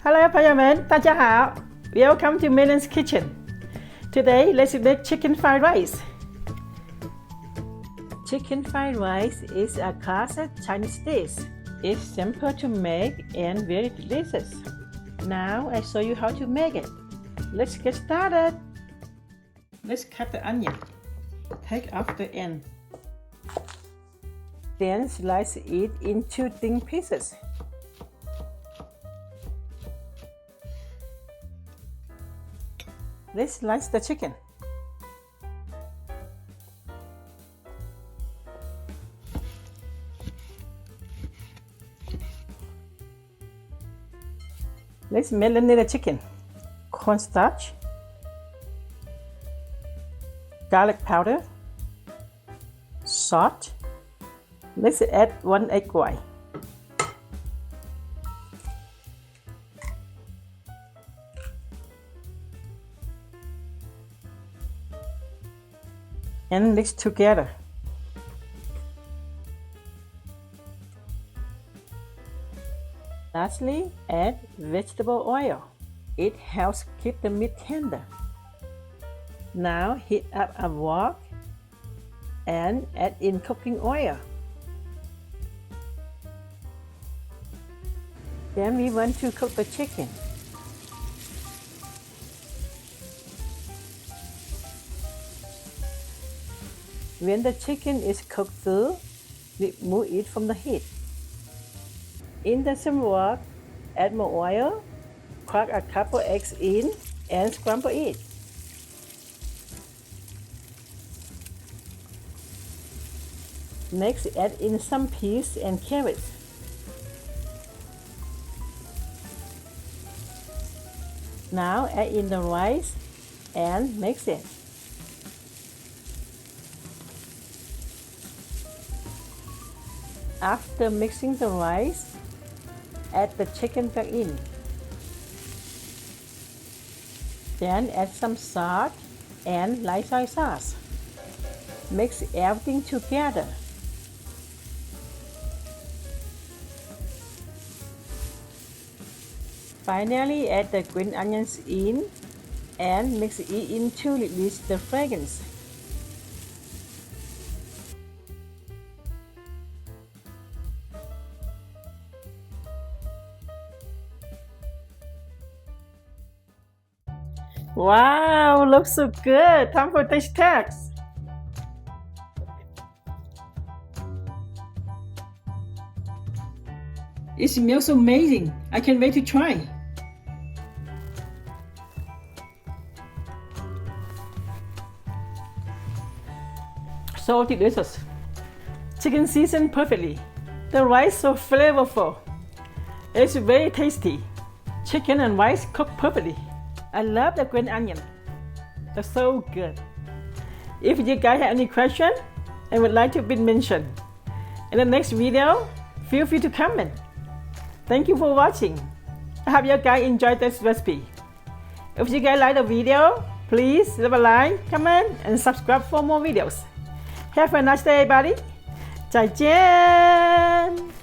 Hello 朋友们，大家好 Welcome to Mariane's Kitchen. Today, let's make chicken fried rice. Chicken fried rice is a classic Chinese dish. It's simple to make and very delicious. Now, I show you how to make it. Let's get started. Let's cut the onion. Take off the end. Then slice it into thin pieces. Let's slice the chicken. Let's marinate the chicken. Cornstarch, garlic powder, salt. Let's add 1 egg white. And mix together. Lastly, add vegetable oil. It helps keep the meat tender. Now heat up a wok and add in cooking oil. Then we want to cook the chicken. When the chicken is cooked through, remove it from the heat. In the same wok, add more oil, crack a couple eggs in, and scramble it. Next, add in some peas and carrots. Now add in the rice and mix it. After mixing the rice, add the chicken back in. Then add some salt and light soy sauce. Mix everything together. Finally, add the green onions in and mix it in to release the fragrance. Wow, looks so good. Time for taste test. It smells amazing. I can't wait to try. So delicious. Chicken seasoned perfectly. The rice so flavorful. It's very tasty. Chicken and rice cooked perfectly. I love the green onion. That's so good. If you guys have any question and would like to be mentioned in the next video, feel free to comment. Thank you for watching. I hope you guys enjoyed this recipe. If you guys like the video, please leave a like, comment, and subscribe for more videos. Have a nice day, everybody. 再见。